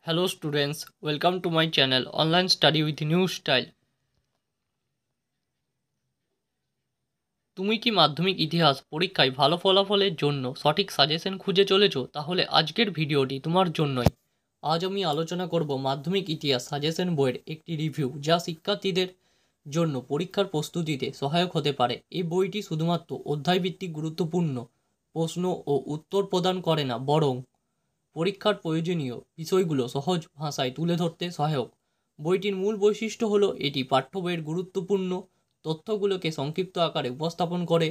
Hello students, welcome to my channel Online Study with New Style. তুমি কি মাধ্যমিক ইতিহাস পরীক্ষায় ভালো ফলাফলের জন্য সঠিক সাজেশন খুঁজে চলেছো? তাহলে আজকের ভিডিওটি তোমার জন্যই। আজ আমি আলোচনা করব মাধ্যমিক ইতিহাস সাজেশন বইয়ের একটি রিভিউ, যা শিক্ষার্থীদের জন্য পরীক্ষার প্রস্তুতিতে সহায়ক হতে পারে। এই বইটি শুধুমাত্র অধ্যায়ভিত্তিক গুরুত্বপূর্ণ প্রশ্ন ও উত্তর প্রদান করে না, বরং পরীক্ষার প্রয়োজনীয় বিষয়গুলো সহজ ভাষায় তুলে ধরতে সহায়ক। বইটির মূল বৈশিষ্ট্য হলো এটি পাঠ্য বইয়ের গুরুত্বপূর্ণ তথ্যগুলোকে সংক্ষিপ্ত আকারে উপস্থাপন করে।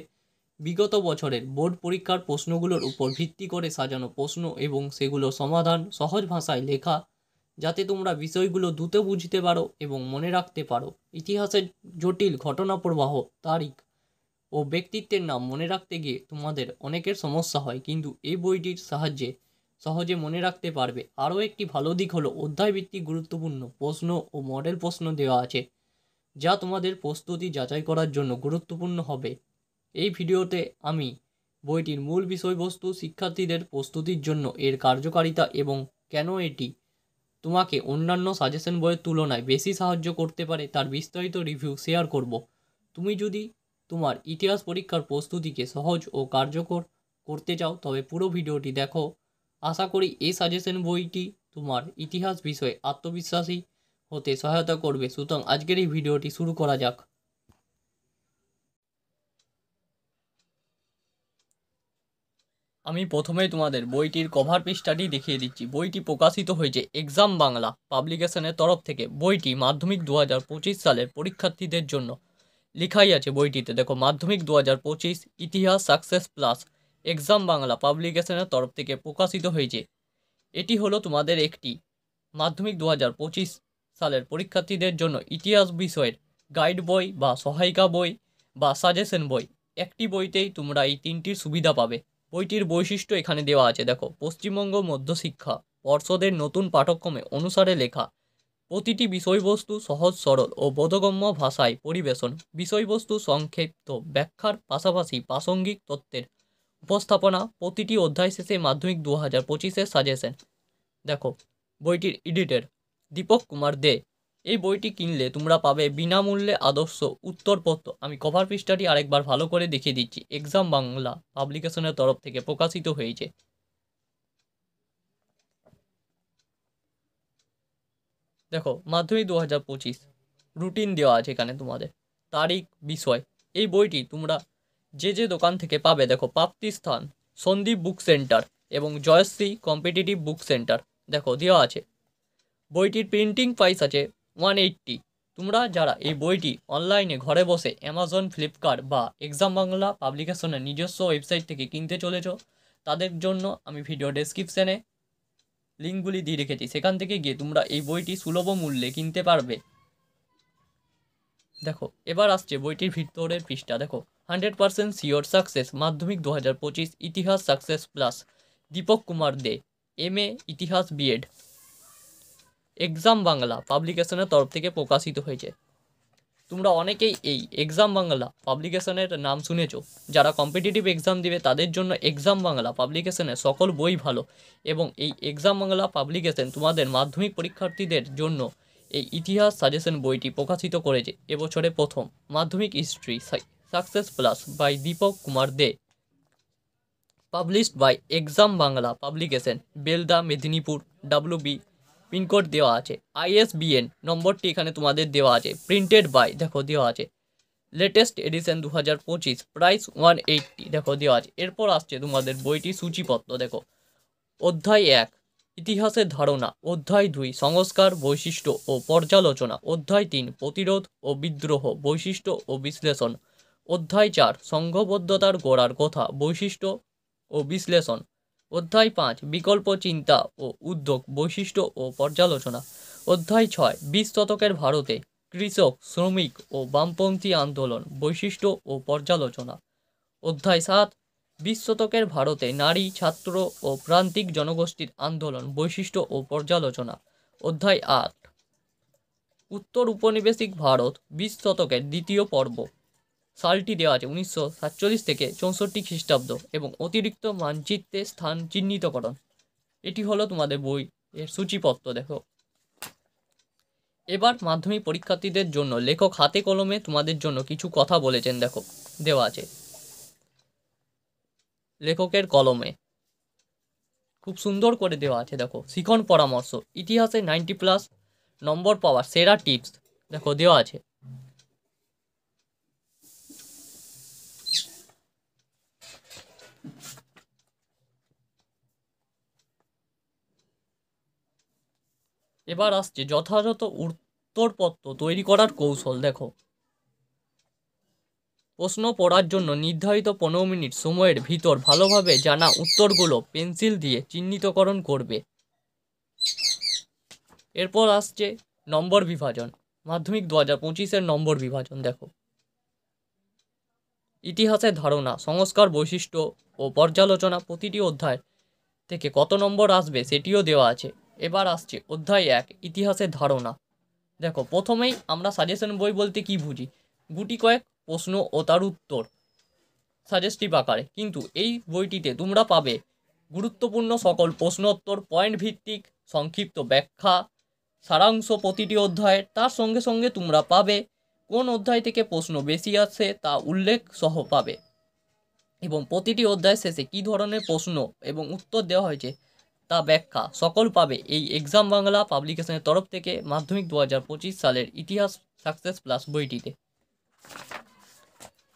বিগত বছরের বোর্ড পরীক্ষার প্রশ্নগুলোর উপর ভিত্তি করে সাজানো প্রশ্ন এবং সেগুলো সমাধান সহজ ভাষায় লেখা, যাতে তোমরা বিষয়গুলো দ্রুত বুঝতে পারো এবং মনে রাখতে পারো। ইতিহাসের জটিল ঘটনা প্রবাহ, তারিখ ও ব্যক্তিত্বের নাম মনে রাখতে গিয়ে তোমাদের অনেকের সমস্যা হয়, কিন্তু এই বইটির সাহায্যে সহজে মনে রাখতে পারবে। আরও একটি ভালো দিক হলো অধ্যায়ভিত্তিক গুরুত্বপূর্ণ প্রশ্ন ও মডেল প্রশ্ন দেওয়া আছে, যা তোমাদের প্রস্তুতি যাচাই করার জন্য গুরুত্বপূর্ণ হবে। এই ভিডিওতে আমি বইটির মূল বিষয়বস্তু, শিক্ষার্থীদের প্রস্তুতির জন্য এর কার্যকারিতা এবং কেন এটি তোমাকে অন্যান্য সাজেশন বইয়ের তুলনায় বেশি সাহায্য করতে পারে তার বিস্তারিত রিভিউ শেয়ার করব। তুমি যদি তোমার ইতিহাস পরীক্ষার প্রস্তুতিকে সহজ ও কার্যকর করতে চাও, তবে পুরো ভিডিওটি দেখো। আশা করি এই সাজেশন বইটি তোমার ইতিহাস বিষয়ে আত্মবিশ্বাসী হতে সহায়তা করবে। সুতরাং আজকের এই ভিডিওটি শুরু করা যাক। আমি প্রথমেই তোমাদের বইটির কভার পৃষ্ঠাটি দেখিয়ে দিচ্ছি। বইটি প্রকাশিত হয়েছে এক্সাম বাংলা পাবলিকেশনের তরফ থেকে। বইটি মাধ্যমিক 2025 সালের পরীক্ষার্থীদের জন্য লেখাই আছে। বইটিতে দেখো, মাধ্যমিক 2025 ইতিহাস সাকসেস প্লাস এক্সাম বাংলা পাবলিকেশনের তরফ থেকে প্রকাশিত হয়েছে। এটি হলো তোমাদের একটি মাধ্যমিক 2025 সালের পরীক্ষার্থীদের জন্য ইতিহাস বিষয়ের গাইড বই বা সহায়িকা বই বা সাজেশন বই। একটি বইতেই তোমরা এই তিনটির সুবিধা পাবে। বইটির বৈশিষ্ট্য এখানে দেওয়া আছে দেখো। পশ্চিমবঙ্গ মধ্যশিক্ষা পর্ষদের নতুন পাঠ্যক্রমে অনুসারে লেখা। প্রতিটি বিষয়বস্তু সহজ সরল ও বোধগম্য ভাষায় পরিবেশন। বিষয়বস্তু সংক্ষিপ্ত ব্যাখ্যার পাশাপাশি প্রাসঙ্গিক তথ্যের উপস্থাপনা। প্রতিটি অধ্যায় শেষে মাধ্যমিক 2025-এর সাজেশন। দেখো, বইটির এডিটর দীপক কুমার দে। এই বইটি কিনলে তোমরা পাবে বিনামূল্যে আদর্শ উত্তরপত্র। আমি কভার পৃষ্ঠাটি আরেকবার ভালো করে দেখিয়ে দিচ্ছি। এক্সাম বাংলা পাবলিকেশনের তরফ থেকে প্রকাশিত হয়েছে। দেখো, মাধ্যমিক 2025 রুটিন দেওয়া আছে এখানে তোমাদের, তারিখ, বিষয়। এই বইটি তোমরা যে যে দোকান থেকে পাবে, দেখো, প্রাপ্তি স্থান সন্দীপ বুক সেন্টার এবং জয়শ্রী কম্পিটিটিভ বুক সেন্টার, দেখো দেওয়া আছে। বইটির প্রিন্টিং প্রাইস আছে 180। তোমরা যারা এই বইটি অনলাইনে ঘরে বসে অ্যামাজন, ফ্লিপকার্ট বা এক্সাম বাংলা পাবলিকেশনের নিজস্ব ওয়েবসাইট থেকে কিনতে চলেছ, তাদের জন্য আমি ভিডিও ডেসক্রিপশানে লিঙ্কগুলি দিয়ে রেখেছি। সেখান থেকে গিয়ে তোমরা এই বইটি সুলভ মূল্যে কিনতে পারবে। দেখো, এবার আসছে বইটির ভিতরের পৃষ্ঠা। দেখো, 100% শিওর সাকসেস মাধ্যমিক 2025 ইতিহাস সাকসেস প্লাস দীপক কুমার দে, MA ইতিহাস বিএড, এক্সাম বাংলা পাবলিকেশনের তরফ থেকে প্রকাশিত হয়েছে। তোমরা অনেকেই এই এক্সাম বাংলা পাবলিকেশনের নাম শুনেছ। যারা কম্পিটিটিভ এক্সাম দিবে তাদের জন্য এক্সাম বাংলা পাবলিকেশনের সকল বই ভালো, এবং এই এক্সাম বাংলা পাবলিকেশন তোমাদের মাধ্যমিক পরীক্ষার্থীদের জন্য এই ইতিহাস সাজেশন বইটি প্রকাশিত করেছে এবছরে প্রথম। Madhyamik history success plus by Dipak Kumar De, published by exam Bangla publication, Belda, Medinipur, WB। Pin code দেওয়া আছে, ISBN নম্বরটি এখানে তোমাদের দেওয়া আছে। প্রিন্টেড বাই, দেখো দেওয়া আছে, লেটেস্ট এডিশন 2025, প্রাইস 180, দেখো দেওয়া আছে। এরপর আসছে তোমাদের বইটি সূচিপত্র। দেখো, অধ্যায় 1 ইতিহাসের ধারণা, অধ্যায় 2 সংস্কার, বৈশিষ্ট্য ও পর্যালোচনা, অধ্যায় 3 প্রতিরোধ ও বিদ্রোহ, বৈশিষ্ট্য ও বিশ্লেষণ, অধ্যায় 4 সংঘবদ্ধতার গোড়ার কথা, বৈশিষ্ট্য ও বিশ্লেষণ, অধ্যায় 5 বিকল্প চিন্তা ও উদ্যোগ, বৈশিষ্ট্য ও পর্যালোচনা, অধ্যায় 6 20 শতকের ভারতে কৃষক, শ্রমিক ও বামপন্থী আন্দোলন, বৈশিষ্ট্য ও পর্যালোচনা, অধ্যায় 7 20 শতকের ভারতে নারী, ছাত্র ও প্রান্তিক জনগোষ্ঠীর আন্দোলন, বৈশিষ্ট্য ও পর্যালোচনা, অধ্যায় 8 উত্তর উপনিবেশিক ভারত 20 শতকের দ্বিতীয় পর্ব। সালটি দেওয়া আছে 1947 থেকে 64 খ্রিস্টাব্দ এবং অতিরিক্ত মানচিত্রে স্থান চিহ্নিতকরণ। এটি হলো তোমাদের বই এর সূচিপত্র দেখো। এবার মাধ্যমিক পরীক্ষার্থীদের জন্য লেখক হাতে কলমে তোমাদের জন্য কিছু কথা বলেছেন, দেখো দেওয়া আছে লেখকের কলমে, খুব সুন্দর করে দেওয়া আছে। দেখো শিখন পরামর্শ, ইতিহাসে 90+ নম্বর পাওয়ার সেরা টিপস, দেখো দেওয়া আছে। এবার আসছে যথাযথ উত্তরপত্র তৈরি করার কৌশল। দেখো প্রশ্ন পড়ার জন্য নির্ধারিত 15 মিনিট সময়ের ভিতর ভালোভাবে জানা উত্তরগুলো পেন্সিল দিয়ে চিহ্নিতকরণ করবে। এরপর আসছে নম্বর বিভাজন, মাধ্যমিক 2025-এর নম্বর বিভাজন। দেখো ইতিহাসের ধারণা, সংস্কার, বৈশিষ্ট্য ও পর্যালোচনা, প্রতিটি অধ্যায় থেকে কত নম্বর আসবে সেটিও দেওয়া আছে। এবার আসছে অধ্যায় 1, ইতিহাসের ধারণা। দেখো প্রথমেই আমরা সাজেশন বই বলতে কি বুঝি, গুটি কয়েক প্রশ্ন ও তার উত্তর সাজেস্টিভ আকারে, কিন্তু এই বইটিতে তোমরা পাবে গুরুত্বপূর্ণ সকল প্রশ্নোত্তর, পয়েন্ট ভিত্তিক সংক্ষিপ্ত ব্যাখ্যা, সারাংশ প্রতিটি অধ্যায়ের। তার সঙ্গে সঙ্গে তোমরা পাবে কোন অধ্যায় থেকে প্রশ্ন বেশি আসে তা উল্লেখ সহ পাবে, এবং প্রতিটি অধ্যায় শেষে কী ধরনের প্রশ্ন এবং উত্তর দেওয়া হয়েছে তা ব্যাখ্যা সকল পাবে এই এক্সাম বাংলা পাবলিকেশনের তরফ থেকে মাধ্যমিক 2025 সালের ইতিহাস সাকসেস প্লাস বইটিতে।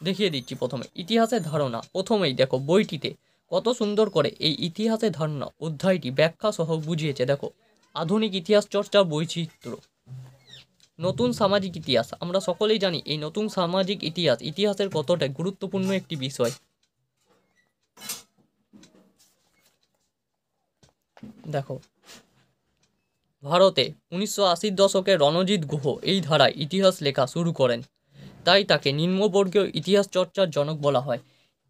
দেখিয়ে দিচ্ছি প্রথমে ইতিহাসের ধারণা। প্রথমেই দেখো বইটিতে কত সুন্দর করে এই ইতিহাসের ধারণা অধ্যায়টি ব্যাখ্যা সহ বুঝিয়েছে। দেখো আধুনিক ইতিহাস চর্চা, বৈচিত্র্য, নতুন সামাজিক ইতিহাস। আমরা সকলেই জানি এই নতুন সামাজিক ইতিহাস ইতিহাসের কতটা গুরুত্বপূর্ণ একটি বিষয়। দেখো ভারতে 1980-র দশকে রণজিৎ গুহ এই ধারায় ইতিহাস লেখা শুরু করেন, তাই তাকে নিম্নবর্গীয় ইতিহাস চর্চার জনক বলা হয়।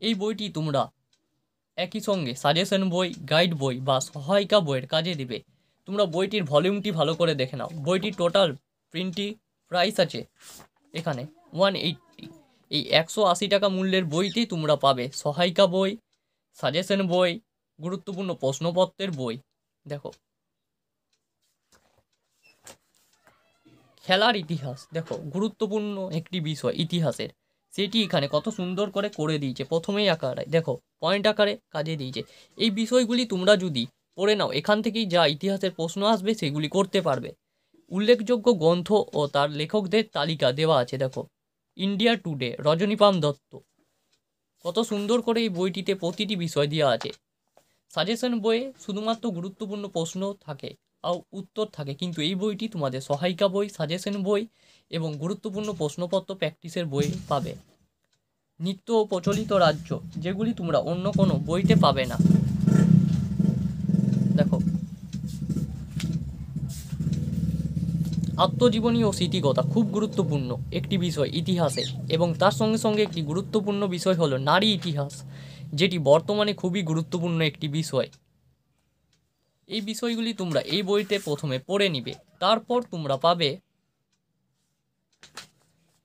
এই বইটি তোমরা একই সঙ্গে সাজেশন বই, গাইড বই বা সহায়িকা বইয়ের কাজে দিবে। তোমরা বইটির ভলিউমটি ভালো করে দেখে নাও। বইটির টোটাল প্রিন্টটি প্রাইস আছে এখানে 180। এই 180 টাকা মূল্যের বইটি তোমরা পাবে সহায়িকা বই, সাজেশন বই, গুরুত্বপূর্ণ প্রশ্নপত্রের বই। দেখো খেলার ইতিহাস, দেখো গুরুত্বপূর্ণ একটি বিষয় ইতিহাসের, সেটি এখানে কত সুন্দর করে করে দিয়েছে। প্রথমেই আকারে দেখো পয়েন্ট আকারে কাজে দিয়েছে। এই বিষয়গুলি তোমরা যদি পড়ে নাও, এখান থেকেই যা ইতিহাসের প্রশ্ন আসবে সেগুলি করতে পারবে। উল্লেখযোগ্য গ্রন্থ ও তার লেখকদের তালিকা দেওয়া আছে। দেখো ইন্ডিয়া টুডে, রজনীপাম দত্ত, কত সুন্দর করে এই বইটিতে প্রতিটি বিষয় দেওয়া আছে। সাজেশন বইয়ে শুধুমাত্র গুরুত্বপূর্ণ প্রশ্ন থাকে আর উত্তর থাকে, কিন্তু এই বইটি তোমাদের সহায়িকা বই, সাজেশন বই এবং গুরুত্বপূর্ণ প্রশ্নপত্র প্র্যাকটিসের বই পাবে। নিত্য ও প্রচলিত রাজ্য, যেগুলি তোমরা অন্য কোনো বইতে পাবে না। দেখো আত্মজীবনী ও স্মৃতিকথা খুব গুরুত্বপূর্ণ একটি বিষয় ইতিহাসে, এবং তার সঙ্গে সঙ্গে একটি গুরুত্বপূর্ণ বিষয় হলো নারী ইতিহাস, যেটি বর্তমানে খুবই গুরুত্বপূর্ণ একটি বিষয়। এই বিষয়গুলি তোমরা এই বইতে প্রথমে পড়ে নিবে, তারপর তোমরা পাবে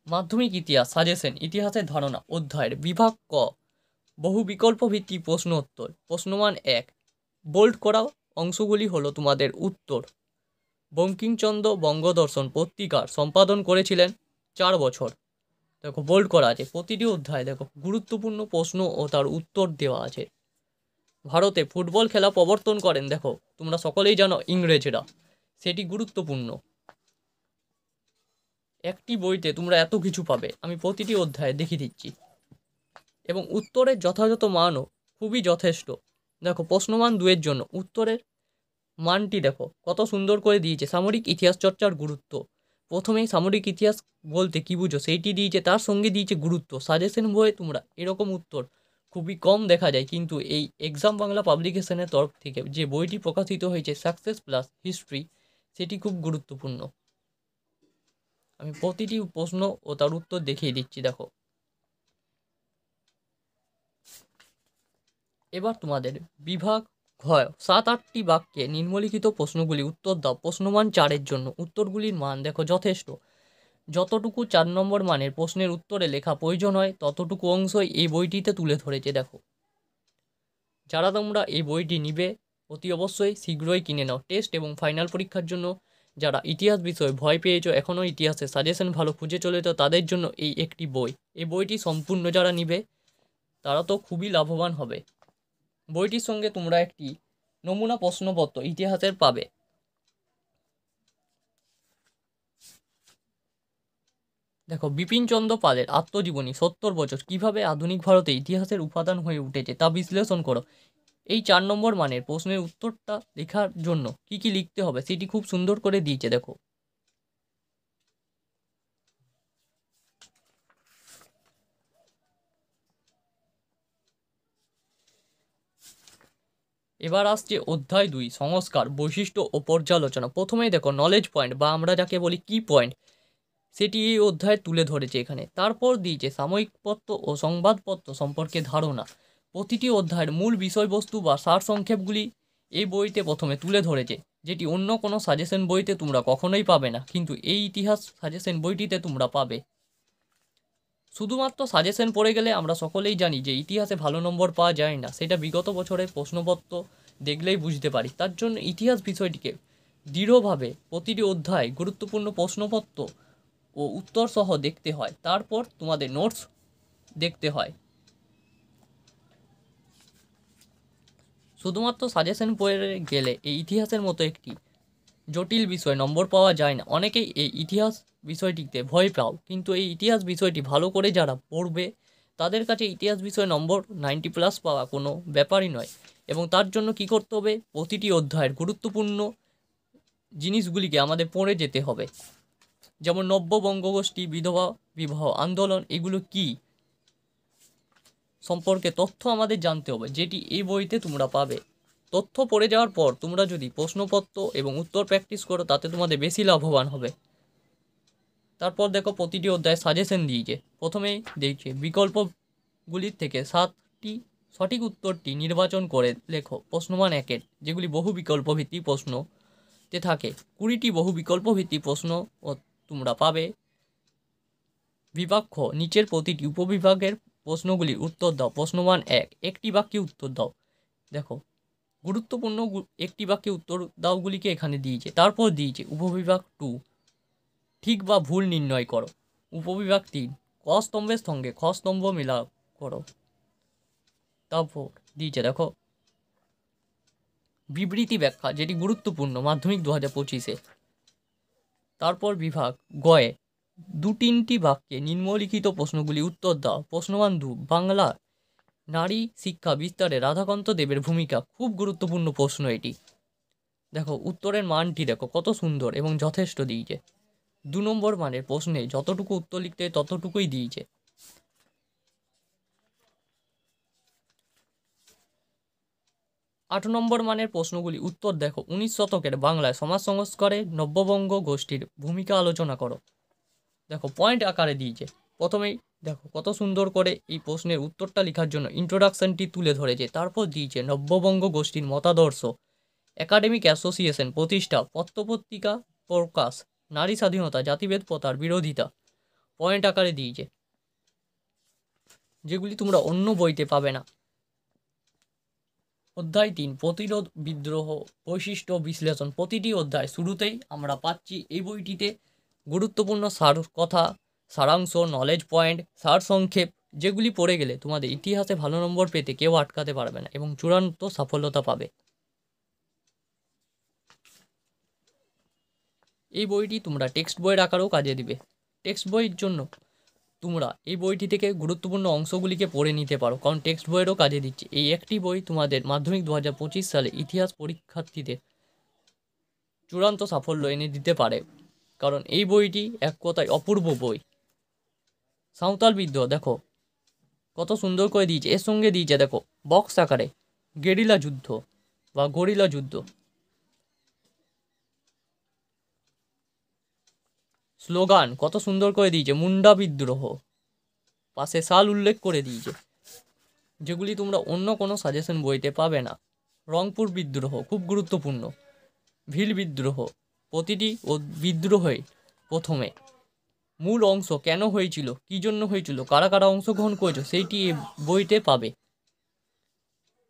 মাধ্যমিক ইতিহাস সাজেশন, ইতিহাসের ধারণা অধ্যায়ের বিভাগ ক, বহু বিকল্প ভিত্তিক প্রশ্ন উত্তর। প্রশ্নমান 1, বোল্ড করা অংশগুলি হলো তোমাদের উত্তর। বঙ্কিমচন্দ্র বঙ্গদর্শন পত্রিকার সম্পাদন করেছিলেন 4 বছর। দেখো বোল্ড করা আছে প্রতিটি অধ্যায়। দেখো গুরুত্বপূর্ণ প্রশ্ন ও তার উত্তর দেওয়া আছে। ভারতে ফুটবল খেলা প্রবর্তন করেন, দেখো তোমরা সকলেই জানো, ইংরেজরা, সেটি গুরুত্বপূর্ণ। একটি বইতে তোমরা এত কিছু পাবে, আমি প্রতিটি অধ্যায়ে দেখিয়ে দিচ্ছি, এবং উত্তরের যথাযথ মানও খুবই যথেষ্ট। দেখো প্রশ্নমান 2-এর জন্য উত্তরের মানটি দেখো কত সুন্দর করে দিয়েছে। সামরিক ইতিহাস চর্চার গুরুত্ব, প্রথমেই সামরিক ইতিহাস বলতে কী বুঝো সেইটি দিয়েছে, তার সঙ্গে দিয়েছে গুরুত্ব। সাজেশন বইয়ে তোমরা এরকম উত্তর খুবই কম দেখা যায়, কিন্তু এই এক্সাম বাংলা পাবলিকেশনের তরফ থেকে যে বইটি প্রকাশিত হয়েছে সাকসেস প্লাস হিস্ট্রি, সেটি খুব গুরুত্বপূর্ণ। আমি প্রতিটি প্রশ্ন ও তার উত্তর দেখিয়ে দিচ্ছি। দেখো এবার তোমাদের বিভাগ ঘ, 7-8টি বাক্যে নিম্নলিখিত প্রশ্নগুলি উত্তর দাও। প্রশ্নমান 4-এর জন্য উত্তরগুলির মান দেখো যথেষ্ট। যতটুকু 4 নম্বর মানের প্রশ্নের উত্তরে লেখা প্রয়োজন হয় ততটুকু অংশই এই বইটিতে তুলে ধরেছে। দেখো যারা তোমরা এই বইটি নিবে অতি অবশ্যই শীঘ্রই কিনে নাও। টেস্ট এবং ফাইনাল পরীক্ষার জন্য যারা ইতিহাস বিষয়ে ভয় পেয়েছো, এখনও ইতিহাসের সাজেশন ভালো খুঁজে চলেছো, তাদের জন্য এই একটি বই। এই বইটি সম্পূর্ণ যারা নিবে তারা তো খুবই লাভবান হবে। বইটির সঙ্গে তোমরা একটি নমুনা প্রশ্নপত্র ইতিহাসের পাবে। দেখো, বিপিনচন্দ্র পালের আত্মজীবনী 70 বছর কিভাবে আধুনিক ভারতে ইতিহাসের উপাদান হয়ে উঠেছে তা বিশ্লেষণ করো। এই 4 নম্বর মানের প্রশ্নের উত্তরটা লেখার জন্য কি কি লিখতে হবে সেটি খুব সুন্দর করে দিয়েছে। দেখো, এবার আসছে অধ্যায় 2 সংস্কার, বৈশিষ্ট্য ও পর্যালোচনা। প্রথমেই দেখো নলেজ পয়েন্ট বা আমরা যাকে বলি কি পয়েন্ট, সেটি এই অধ্যায়ে তুলে ধরেছে এখানে। তারপর দিয়েছে সাময়িকপত্র ও সংবাদপত্র সম্পর্কে ধারণা। প্রতিটি অধ্যায়ের মূল বিষয়বস্তু বা সারসংক্ষেপগুলি এই বইতে প্রথমে তুলে ধরেছে, যেটি অন্য কোনো সাজেশন বইতে তোমরা কখনোই পাবে না, কিন্তু এই ইতিহাস সাজেশন বইটিতে তোমরা পাবে। শুধুমাত্র সাজেশন পড়ে গেলে আমরা সকলেই জানি যে ইতিহাসে ভালো নম্বর পাওয়া যায় না, সেটা বিগত বছরের প্রশ্নপত্র দেখলেই বুঝতে পারি। তার জন্য ইতিহাস বিষয়টিকে দৃঢ়ভাবে প্রতিটি অধ্যায় গুরুত্বপূর্ণ প্রশ্নপত্র ও উত্তর সহ দেখতে হয়। তারপর তোমাদের নোটস দেখতে হয়। শুধুমাত্র সাজেশন পড়ে গেলে এই ইতিহাসের মতো একটি জটিল বিষয় নম্বর পাওয়া যায় না। অনেকেই এই ইতিহাস বিষয়টিতে ভয় পাও, কিন্তু এই ইতিহাস বিষয়টি ভালো করে যারা পড়বে তাদের কাছে ইতিহাস বিষয়ে নম্বর 90+ পাওয়া কোনো ব্যাপারই নয়। এবং তার জন্য কি করতে হবে, প্রতিটি অধ্যায়ের গুরুত্বপূর্ণ জিনিসগুলিকে আমাদের পড়ে যেতে হবে। যেমন নব্য বঙ্গগোষ্ঠী, বিধবা বিবাহ আন্দোলন, এগুলো কি সম্পর্কে তথ্য আমাদের জানতে হবে, যেটি এই বইতে তোমরা পাবে। তথ্য পড়ে যাওয়ার পর তোমরা যদি প্রশ্নপত্র এবং উত্তর প্র্যাকটিস করো, তাতে তোমাদের বেশি লাভবান হবে। তারপর দেখো, প্রতিটি অধ্যায় সাজেশন দিয়েছে। প্রথমেই দেখছে বিকল্পগুলির থেকে 7টি সঠিক উত্তরটি নির্বাচন করে লেখো প্রশ্নমান 1-এর, যেগুলি বহু বিকল্প ভিত্তিক প্রশ্নতে থাকে। 20টি বহু বিকল্প ভিত্তিক প্রশ্ন ও তোমরা পাবে। বিভাগ নিচের প্রতিটি উপবিভাগের প্রশ্নগুলির উত্তর দাও। প্রশ্নমান 1, একটি বাক্যে উত্তর দাও। দেখো, গুরুত্বপূর্ণ একটি বাক্যে উত্তর দাওগুলিকে এখানে দিয়েছে। তারপর দিয়েছে উপবিভাগ 2, ঠিক বা ভুল নির্ণয় করো। উপবিভাগ 3, ক স্তম্ভের সঙ্গে খ স্তম্ভ মিলা করো। তারপর দিয়েছে দেখো বিবৃতি ব্যাখ্যা, যেটি গুরুত্বপূর্ণ মাধ্যমিক 2025-এ। তারপর বিভাগ গয়ে 2-3টি বাক্যে নিম্নলিখিত প্রশ্নগুলি উত্তর দাও। প্রশ্নমান 2, বাংলা নারী শিক্ষা বিস্তারে রাধাকান্ত দেবের ভূমিকা। খুব গুরুত্বপূর্ণ প্রশ্ন এটি। দেখো, উত্তরের মানটি দেখো কত সুন্দর এবং যথেষ্ট দিয়েছে। 2 নম্বর মানের প্রশ্নে যতটুকু উত্তর লিখতে ততটুকুই দিয়েছে। 8 নম্বর মানের প্রশ্নগুলি উত্তর দেখো। 19 শতকের বাংলায় সমাজ সংস্কারে নব্যবঙ্গ গোষ্ঠীর ভূমিকা আলোচনা করো। দেখো, পয়েন্ট আকারে দিয়েছে। প্রথমেই দেখো কত সুন্দর করে এই প্রশ্নের উত্তরটা লেখার জন্য ইন্ট্রোডাকশনটি তুলে ধরেছে। তারপর দিয়েছে নব্যবঙ্গ গোষ্ঠীর মতাদর্শ, একাডেমিক অ্যাসোসিয়েশন প্রতিষ্ঠা, পত্রপত্রিকা প্রকাশ, নারী স্বাধীনতা, জাতিভেদ প্রথার বিরোধিতা। পয়েন্ট আকারে দিয়েছে, যেগুলি তোমরা অন্য বইতে পাবে না। অধ্যায় 3, প্রতিরোধ বিদ্রোহ, বৈশিষ্ট্য বিশ্লেষণ। প্রতিটি অধ্যায় শুরুতেই আমরা পাচ্ছি এই বইটিতে গুরুত্বপূর্ণ সারাংশ, নলেজ পয়েন্ট, সারসংক্ষেপ, যেগুলি পড়ে গেলে তোমাদের ইতিহাসে ভালো নম্বর পেতে কেউ আটকাতে পারবে না এবং চূড়ান্ত সফলতা পাবে। এই বইটি তোমরা টেক্সট বইয়ের আকারেও কাজে দিবে। টেক্সট বইয়ের জন্য তোমরা এই বইটি থেকে গুরুত্বপূর্ণ অংশগুলিকে পড়ে নিতে পারো, কারণ টেক্সট বইয়েরও কাজে দিচ্ছে। এই একটি বই তোমাদের মাধ্যমিক 2025 সালে ইতিহাস পরীক্ষার্থীদের চূড়ান্ত সাফল্য এনে দিতে পারে, কারণ এই বইটি এক কথায় অপূর্ব বই। সাঁওতাল বিদ্রোহ দেখো কত সুন্দর করে দিয়েছে। এর সঙ্গে দিয়েছে দেখো বক্স আকারে গেরিলা যুদ্ধ বা গরিলা যুদ্ধ। স্লোগান কত সুন্দর করে দিয়েছে, মুন্ডা বিদ্রোহ, পাশে সাল উল্লেখ করে দিয়েছে, যেগুলি তোমরা অন্য কোনো সাজেশন বইতে পাবে না। রংপুর বিদ্রোহ খুব গুরুত্বপূর্ণ। ভিল বিদ্রোহ, প্রতিটি বিদ্রোহে প্রথমে মূল অংশ কেন হয়েছিল, কী জন্য হয়েছিল, কারা কারা অংশগ্রহণ করেছে, সেইটি এই বইতে পাবে।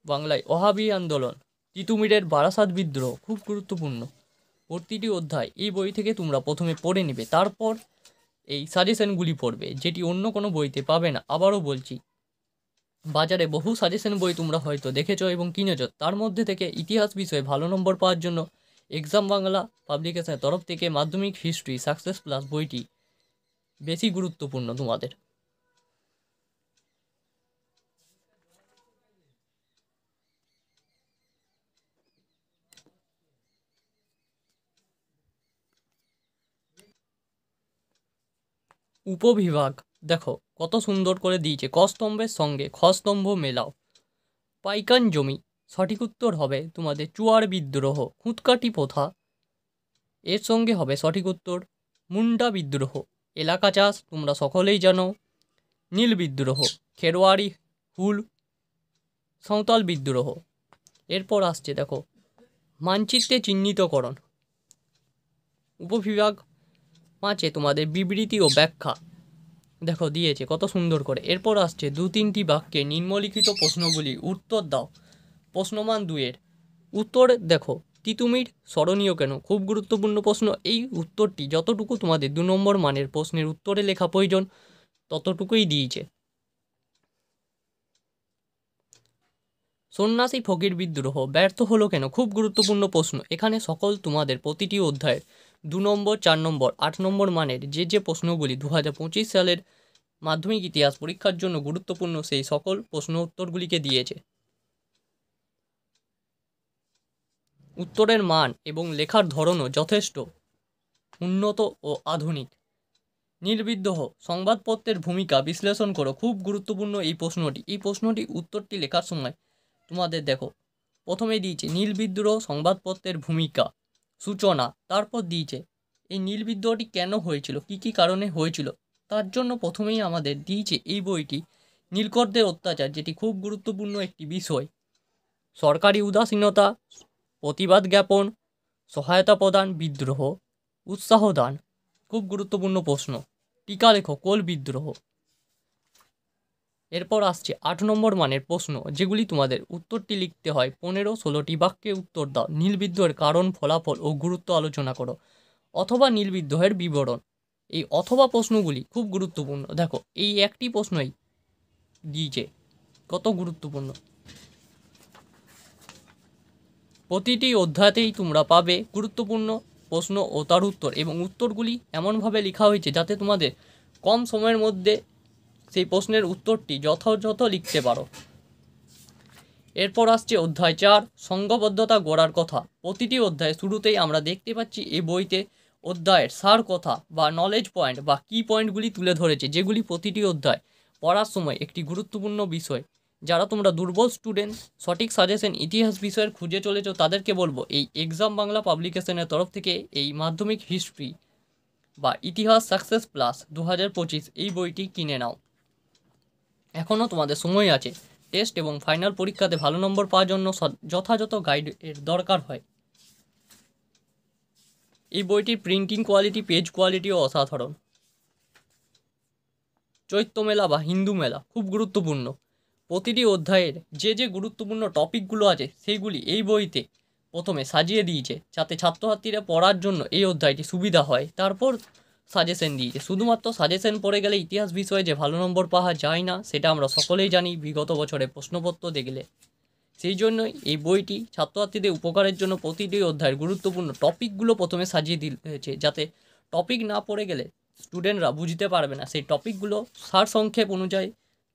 বাংলায় ওহাবি আন্দোলন, তিতুমিরের বারাসাত বিদ্রোহ খুব গুরুত্বপূর্ণ। প্রতিটি অধ্যায় এই বই থেকে তোমরা প্রথমে পড়ে নেবে, তারপর এই সাজেশনগুলি পড়বে, যেটি অন্য কোনো বইতে পাবে না। আবারও বলছি, বাজারে বহু সাজেশন বই তোমরা হয়তো দেখেছো এবং কিনেছো, তার মধ্যে থেকে ইতিহাস বিষয়ে ভালো নম্বর পাওয়ার জন্য এক্সাম বাংলা পাবলিকেশনের তরফ থেকে মাধ্যমিক হিস্ট্রি সাকসেস প্লাস বইটি বেশি গুরুত্বপূর্ণ তোমাদের। উপবিভাগ দেখো কত সুন্দর করে দিয়েছে, ক স্তম্ভের সঙ্গে খ স্তম্ভ মেলাও। পাইকান জমি, সঠিক উত্তর হবে তোমাদের চুয়ার বিদ্রোহ। খুঁতকাটি প্রথা, এর সঙ্গে হবে সঠিক উত্তর মুন্ডা বিদ্রোহ। এলাকা চাষ তোমরা সকলেই জানো। নীল বিদ্রোহ, খেরোয়ারি হুল, সাঁওতাল বিদ্রোহ। এরপর আসছে দেখো মানচিত্রে চিহ্নিতকরণ। উপবিভাগ 5 তোমাদের বিবৃতি ও ব্যাখ্যা দেখো দিয়েছে কত সুন্দর করে। এরপর আসছে 2-3টি বাক্যে নিম্নলিখিত প্রশ্নগুলি উত্তর দাও। প্রশ্নমান 2-এর উত্তর দেখো, তিতুমির স্মরণীয় কেন? খুব গুরুত্বপূর্ণ প্রশ্ন। এই উত্তরটি যতটুকু তোমাদের 2 নম্বর মানের প্রশ্নের উত্তরে লেখা প্রয়োজন ততটুকুই দিয়েছে। সন্ন্যাসী ফকির বিদ্রোহ ব্যর্থ হলো কেন? খুব গুরুত্বপূর্ণ প্রশ্ন। এখানে সকল তোমাদের প্রতিটি অধ্যায়ের 2 নম্বর, 4 নম্বর, 8 নম্বর মানের যে প্রশ্নগুলি 2025 সালের মাধ্যমিক ইতিহাস পরীক্ষার জন্য গুরুত্বপূর্ণ সেই সকল প্রশ্ন উত্তরগুলিকে দিয়েছে। উত্তরের মান এবং লেখার ধরনও যথেষ্ট উন্নত ও আধুনিক। নীলবিদ্রোহ সংবাদপত্রের ভূমিকা বিশ্লেষণ করো। খুব গুরুত্বপূর্ণ এই প্রশ্নটি। এই প্রশ্নটি উত্তরটি লেখার সময় তোমাদের দেখো প্রথমেই দিয়েছে নীল বিদ্রোহ সংবাদপত্রের ভূমিকা, সূচনা, তারপর দিয়েছে এই নীল বিদ্রোহটি কেন হয়েছিল, কি কি কারণে হয়েছিল। তার জন্য প্রথমেই আমাদের দিয়েছে এই বইটি নীলকরদের অত্যাচার, যেটি খুব গুরুত্বপূর্ণ একটি বিষয়। সরকারি উদাসীনতা, প্রতিবাদ জ্ঞাপন, সহায়তা প্রদান, বিদ্রোহ, উৎসাহ দান। খুব গুরুত্বপূর্ণ প্রশ্ন। টিকা লেখো কোল বিদ্রোহ। এরপর আসছে 8 নম্বর মানের প্রশ্ন, যেগুলি তোমাদের উত্তরটি লিখতে হয় 15-16টি বাক্যে উত্তর দাও। নীল বিদ্রোহের কারণ, ফলাফল ও গুরুত্ব আলোচনা করো, অথবা নীল বিদ্রোহের বিবরণ। এই অথবা প্রশ্নগুলি খুব গুরুত্বপূর্ণ। দেখো এই একটি প্রশ্নই দিয়েছে কত গুরুত্বপূর্ণ। প্রতিটি অধ্যায়তেই তোমরা পাবে গুরুত্বপূর্ণ প্রশ্ন ও তার উত্তর, এবং উত্তরগুলি এমনভাবে লেখা হয়েছে যাতে তোমাদের কম সময়ের মধ্যে সেই প্রশ্নের উত্তরটি যথাযথ লিখতে পারো। এরপর আসছে অধ্যায় 4 সংঘবদ্ধতা গড়ার কথা। প্রতিটি অধ্যায়ের শুরুতেই আমরা দেখতে পাচ্ছি এই বইতে অধ্যায়ের সার কথা বা নলেজ পয়েন্ট বা কি পয়েন্টগুলি তুলে ধরেছে, যেগুলি প্রতিটি অধ্যায় পড়ার সময় একটি গুরুত্বপূর্ণ বিষয়। যারা তোমরা দুর্বল স্টুডেন্ট, সঠিক সাজেশন ইতিহাস বিষয়ের খুঁজে চলেছো, তাদেরকে বলবো এই এক্সাম বাংলা পাবলিকেশনের তরফ থেকে এই মাধ্যমিক হিস্ট্রি বা ইতিহাস সাকসেস প্লাস 2025 এই বইটি কিনে নাও। এখনও তোমাদের সময় আছে। টেস্ট এবং ফাইনাল পরীক্ষাতে ভালো নম্বর পাওয়ার জন্য যথাযথ গাইডের দরকার হয়। এই বইটির প্রিন্টিং কোয়ালিটি, পেজ কোয়ালিটিও অসাধারণ। চৈত্র মেলা বা হিন্দু মেলা খুব গুরুত্বপূর্ণ। প্রতিটি অধ্যায়ের যে গুরুত্বপূর্ণ টপিকগুলো আছে সেইগুলি এই বইতে প্রথমে সাজিয়ে দিয়েছে, যাতে ছাত্রছাত্রীরা পড়ার জন্য এই অধ্যায়টি সুবিধা হয়। তারপর সাজেশন দিয়েছে। শুধুমাত্র সাজেশন পড়ে গেলে ইতিহাস বিষয়ে যে ভালো নম্বর পাওয়া যায় না, সেটা আমরা সকলেই জানি বিগত বছরে প্রশ্নপত্র দেখলে। সেই জন্যই এই বইটি ছাত্রছাত্রীদের উপকারের জন্য প্রতিটি অধ্যায়ের গুরুত্বপূর্ণ টপিকগুলো প্রথমে সাজিয়ে দিয়েছে, যাতে টপিক না পড়ে গেলে স্টুডেন্টরা বুঝতে পারবে না, সেই টপিকগুলো সারসংক্ষেপ অনুযায়ী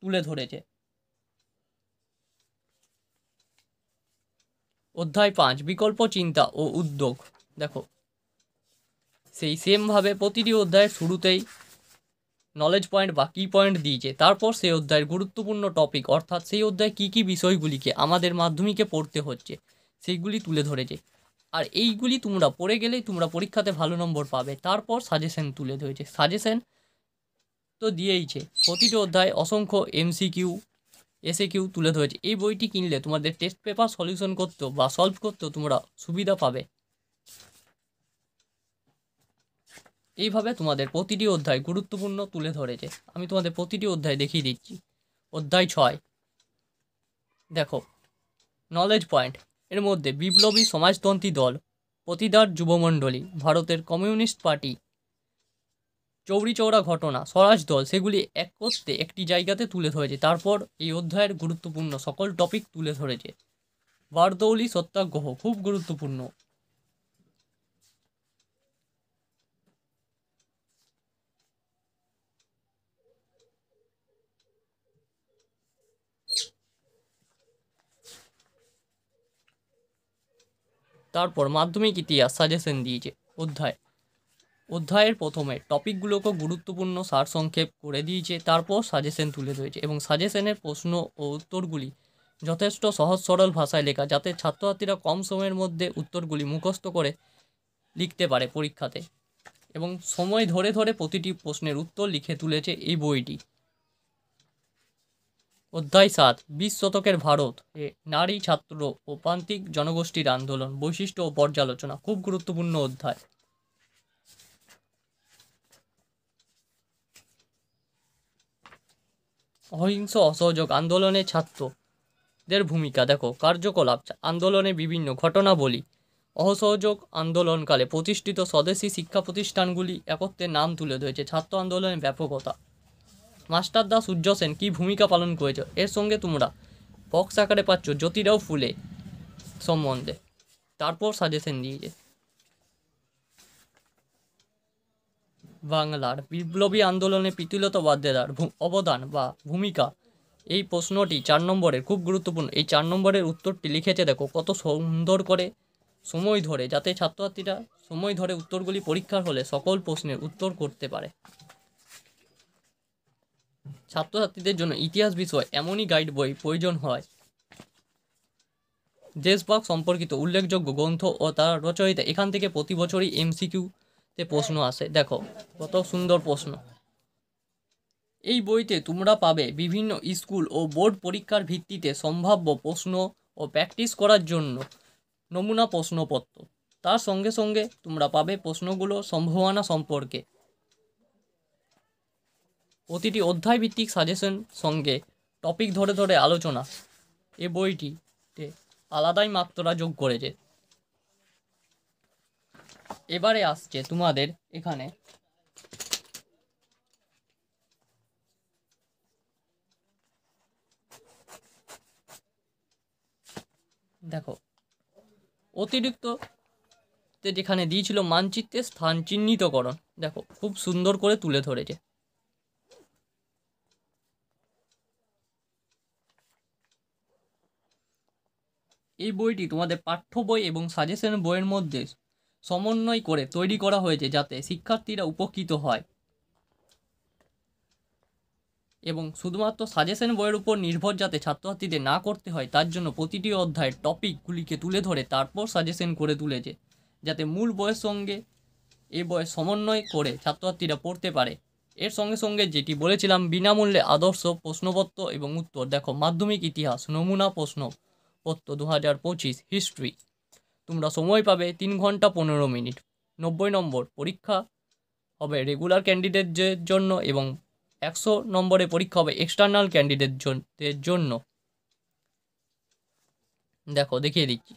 তুলে ধরেছে। অধ্যায় 5 বিকল্প চিন্তা ও উদ্যোগ। দেখো সেই সেমভাবে প্রতিটি অধ্যায়ের শুরুতেই নলেজ পয়েন্ট বা কি পয়েন্ট দিয়েছে, তারপর সেই অধ্যায়ের গুরুত্বপূর্ণ টপিক, অর্থাৎ সেই অধ্যায়ে কী কী বিষয়গুলিকে আমাদের মাধ্যমিকে পড়তে হচ্ছে সেইগুলি তুলে ধরেছে। আর এইগুলি তোমরা পড়ে গেলেই তোমরা পরীক্ষাতে ভালো নম্বর পাবে। তারপর সাজেশন তুলে ধরেছে। সাজেশন তো দিয়েইছে, প্রতিটি অধ্যায়ে অসংখ্য MCQ SAQ তুলে ধরেছে। এই বইটি কিনলে তোমাদের টেস্ট পেপার সলিউশন করতেও বা সলভ করতেও তোমরা সুবিধা পাবে। এইভাবে তোমাদের প্রতিটি অধ্যায় গুরুত্বপূর্ণ তুলে ধরেছে। আমি তোমাদের প্রতিটি অধ্যায় দেখিয়ে দিচ্ছি। অধ্যায় 6 দেখো নলেজ পয়েন্ট। এর মধ্যে বিপ্লবী সমাজতন্ত্রী দল, প্রতিদার যুবমণ্ডলী, ভারতের কমিউনিস্ট পার্টি, চৌরি চৌরা ঘটনা, স্বরাজ দল, সেগুলি এক করতে একটি জায়গাতে তুলে ধরেছে। তারপর এই অধ্যায়ের গুরুত্বপূর্ণ সকল টপিক তুলে ধরেছে। বারদৌলি সত্যাগ্রহ খুব গুরুত্বপূর্ণ। তারপর মাধ্যমিক ইতিহাস সাজেশন দিয়েছে। অধ্যায়ের প্রথমে টপিকগুলোকে গুরুত্বপূর্ণ সারসংক্ষেপ করে দিয়েছে, তারপর সাজেশন তুলে ধরেছে এবং সাজেশনের প্রশ্ন ও উত্তরগুলি যথেষ্ট সহজ সরল ভাষায় লেখা, যাতে ছাত্রছাত্রীরা কম সময়ের মধ্যে উত্তরগুলি মুখস্থ করে লিখতে পারে পরীক্ষাতে, এবং সময় ধরে ধরে প্রতিটি প্রশ্নের উত্তর লিখে তুলেছে এই বইটি। অধ্যায় 7 20 শতকের ভারত এ নারী, ছাত্র ও প্রান্তিক জনগোষ্ঠীর আন্দোলন, বৈশিষ্ট্য ও পর্যালোচনা খুব গুরুত্বপূর্ণ অধ্যায়। অহিংস অসহযোগ আন্দোলনে ছাত্রদের ভূমিকা, দেখো কার্যকলাপ, আন্দোলনের বিভিন্ন ঘটনাবলী, অসহযোগ আন্দোলনকালে প্রতিষ্ঠিত স্বদেশী শিক্ষা প্রতিষ্ঠানগুলি একত্রে নাম তুলে ধরেছে, ছাত্র আন্দোলনের ব্যাপকতা, মাস্টারদা সূর্য সেন কী ভূমিকা পালন করেছে। এর সঙ্গে তোমরা বক্স আকারে পাচ্ছ জ্যোতিরাও ফুলে সম্বন্ধে। তারপর সাজেশন দিয়েছে বাংলার বিপ্লবী আন্দোলনে প্রীতিলতা ওয়াদ্দেদার অবদান বা ভূমিকা। এই প্রশ্নটি 4 নম্বরের খুব গুরুত্বপূর্ণ। এই 4 নম্বরের উত্তরটি লিখেছে, দেখো কত সুন্দর করে, সময় ধরে, যাতে ছাত্রছাত্রীরা সময় ধরে উত্তরগুলি পরীক্ষার হলে সকল প্রশ্নের উত্তর করতে পারে। ছাত্রছাত্রীদের জন্য ইতিহাস বিষয় এমনই গাইড বই প্রয়োজন হয়। দেশভাগ সম্পর্কিত উল্লেখযোগ্য গ্রন্থ ও তার রচয়িতা, এখান থেকে প্রতি বছরই MCQ-তে প্রশ্ন আসে। দেখো কত সুন্দর প্রশ্ন। এই বইতে তোমরা পাবে বিভিন্ন স্কুল ও বোর্ড পরীক্ষার ভিত্তিতে সম্ভাব্য প্রশ্ন ও প্র্যাকটিস করার জন্য নমুনা প্রশ্নপত্র। তার সঙ্গে সঙ্গে তোমরা পাবে প্রশ্নগুলো সম্ভাবনা সম্পর্কে প্রতিটি অধ্যায় ভিত্তিক সাজেশন, সঙ্গে টপিক ধরে ধরে আলোচনা। এ বইটিতে আলাদাই মাত্রা যোগ করেছে। এবারে আসছে তোমাদের এখানে দেখো অতিরিক্ত যেখানে দিয়েছিল মানচিত্রের স্থান চিহ্নিতকরণ, দেখো খুব সুন্দর করে তুলে ধরেছে। এই বইটি তোমাদের পাঠ্য বই এবং সাজেশন বইয়ের মধ্যে সমন্বয় করে তৈরি করা হয়েছে, যাতে শিক্ষার্থীরা উপকৃত হয় এবং শুধুমাত্র সাজেশন বইয়ের উপর নির্ভর যাতে ছাত্রছাত্রীদের না করতে হয়, তার জন্য প্রতিটি অধ্যায়ের টপিকগুলিকে তুলে ধরে তারপর সাজেশন করে তুলেছে, যাতে মূল বইয়ের সঙ্গে এই বইয়ের সমন্বয় করে ছাত্রছাত্রীরা পড়তে পারে। এর সঙ্গে সঙ্গে যেটি বলেছিলাম, বিনামূল্যে আদর্শ প্রশ্নপত্র এবং উত্তর। দেখো মাধ্যমিক ইতিহাস নমুনা প্রশ্নপত্র 2025 হিস্ট্রি, তোমরা সময় পাবে 3 ঘন্টা 15 মিনিট। 90 নম্বর পরীক্ষা হবে রেগুলার ক্যান্ডিডেটদের জন্য এবং 100 নম্বরে পরীক্ষা হবে এক্সটার্নাল ক্যান্ডিডেটদের জন্য। দেখো দেখিয়ে দিচ্ছি।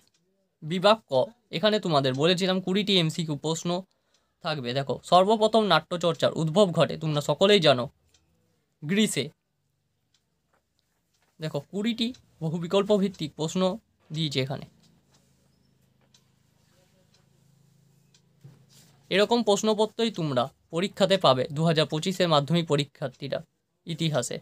বিভাগ ক, এখানে তোমাদের বলেছিলাম 20টি MCQ প্রশ্ন থাকবে। দেখো সর্বপ্রথম নাট্যচর্চার উদ্ভব ঘটে, তোমরা সকলেই জানো, গ্রিসে। দেখো 20টি বহু বিকল্প ভিত্তিক প্রশ্ন দিয়েছে এখানে। এরকম প্রশ্নপত্রই তোমরা পরীক্ষাতে পাবে 2025-এর মাধ্যমিক পরীক্ষার্থীরা। ইতিহাসে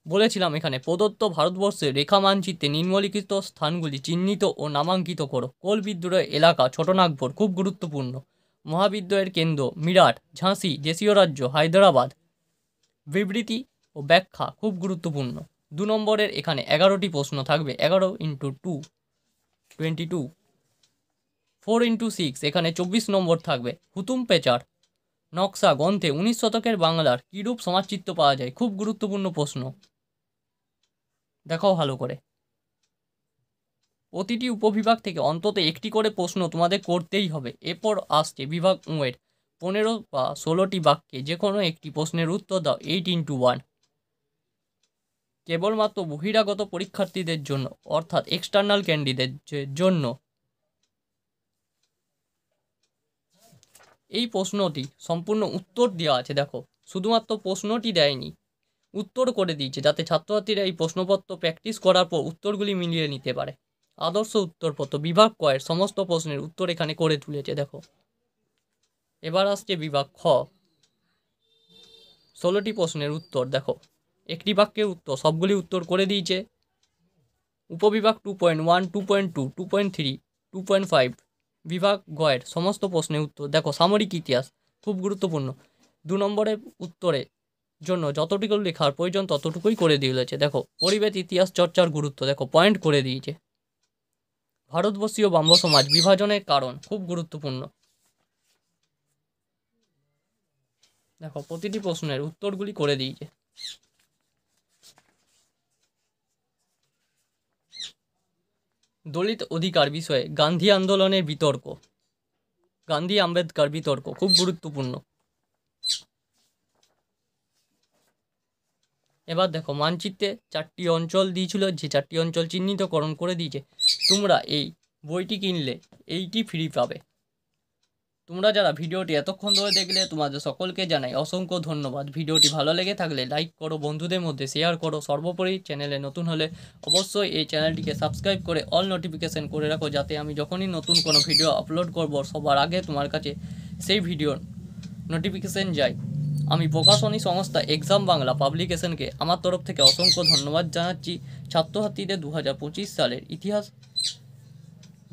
বলেছিলাম এখানে প্রদত্ত ভারতবর্ষের রেখা মানচিত্রে নিম্নলিখিত স্থানগুলি চিহ্নিত ও নামাঙ্কিত করো। কোল বিদ্রোহের এলাকা ছোটনাগপুর খুব গুরুত্বপূর্ণ। মহাবিদ্রোহের কেন্দ্র মিরাট, ঝাঁসি, দেশীয় রাজ্য হায়দ্রাবাদ। বিবৃতি ও ব্যাখ্যা খুব গুরুত্বপূর্ণ। 2 নম্বরের এখানে 11টি প্রশ্ন থাকবে, 11 × 2 22, 4 × 6 এখানে 24 নম্বর থাকবে। হুতুম পেচার নকশা গ্রন্থে 19 শতকের বাংলার কীরূপ সমাজচিত্র পাওয়া যায়, খুব গুরুত্বপূর্ণ প্রশ্ন, দেখাও ভালো করে। প্রতিটি উপবিভাগ থেকে অন্তত একটি করে প্রশ্ন তোমাদের করতেই হবে। এরপর আসছে বিভাগ এর 15 বা 16টি বাক্যে যে কোনো একটি প্রশ্নের উত্তর দাও 8 × 1। কেবলমাত্র বহিরাগত পরীক্ষার্থীদের জন্য অর্থাৎ এক্সটার্নাল ক্যান্ডিডেটদের জন্য। এই প্রশ্নটি সম্পূর্ণ উত্তর দেওয়া আছে, দেখো শুধুমাত্র প্রশ্নটি দেয়নি, উত্তর করে দিয়েছে, যাতে ছাত্রছাত্রীরা এই প্রশ্নপত্র প্র্যাকটিস করার পর উত্তরগুলি মিলিয়ে নিতে পারে। আদর্শ উত্তরপত্র বিভাগ কয়ের সমস্ত প্রশ্নের উত্তর এখানে করে তুলেছে, দেখো। এবার আসছে বিভাগ খ, 16টি প্রশ্নের উত্তর, দেখো একটি বাক্যের উত্তর সবগুলি উত্তর করে দিয়েছে। উপবিভাগ 2.1, 2.2, 2.3, 2.5 বিভাগ গয়ের সমস্ত প্রশ্নের উত্তর, দেখো সামরিক ইতিহাস খুব গুরুত্বপূর্ণ, 2 নম্বরের উত্তরের জন্য যতটুকু লেখার প্রয়োজন ততটুকুই করে দিয়েছে। দেখো পরিবেশ ইতিহাস চর্চার গুরুত্ব, দেখো পয়েন্ট করে দিয়েছে। ভারতবর্ষীয় ব্রাহ্ম সমাজ বিভাজনের কারণ খুব গুরুত্বপূর্ণ, দেখো প্রতিটি প্রশ্নের উত্তরগুলি করে দিয়েছে। দলিত অধিকার বিষয়ে গান্ধী আন্দোলনের বিতর্ক, গান্ধী আম্বেদকর বিতর্ক খুব গুরুত্বপূর্ণ। এবার দেখো মানচিত্রে 4টি অঞ্চল দিয়েছিল, যে 4টি অঞ্চল চিহ্নিতকরণ করে দিয়েছে। তোমরা এই বইটি কিনলে এইটি ফ্রি পাবে। তোমরা যারা ভিডিওটি এতক্ষণ ধরে দেখলে তোমাদের সকলকে জানাই অসংখ্য ধন্যবাদ। ভিডিওটি ভালো লেগে থাকলে লাইক করো, বন্ধুদের মধ্যে শেয়ার করো। সর্বোপরি চ্যানেলে নতুন হলে অবশ্যই এই চ্যানেলটিকে সাবস্ক্রাইব করে অল নোটিফিকেশন করে রাখো, যাতে আমি যখনই নতুন কোনো ভিডিও আপলোড করব সবার আগে তোমার কাছে সেই ভিডিওর নোটিফিকেশন যায়। আমি প্রকাশনী সংস্থা এক্সাম বাংলা পাবলিকেশনকে আমার তরফ থেকে অসংখ্য ধন্যবাদ জানাচ্ছি। ছাত্রছাত্রীদের 2025 সালের ইতিহাস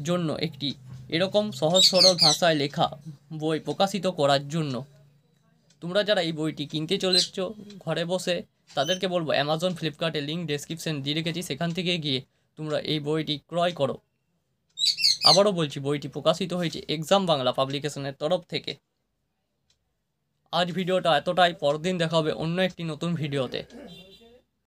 জন্য একটি এরকম সহজ সরল ভাষায় লেখা বই প্রকাশিত করার জন্য। তোমরা যারা এই বইটি কিনতে চলেছ ঘরে বসে, তাদেরকে বলবো অ্যামাজন ফ্লিপকার্টের লিঙ্ক ডেসক্রিপশন দিয়ে রেখেছি, সেখান থেকে গিয়ে তোমরা এই বইটি ক্রয় করো। আবারও বলছি, বইটি প্রকাশিত হয়েছে এক্সাম বাংলা পাবলিকেশনের তরফ থেকে। আজ ভিডিওটা এতটাই, পরদিন দেখা হবে অন্য একটি নতুন ভিডিওতে।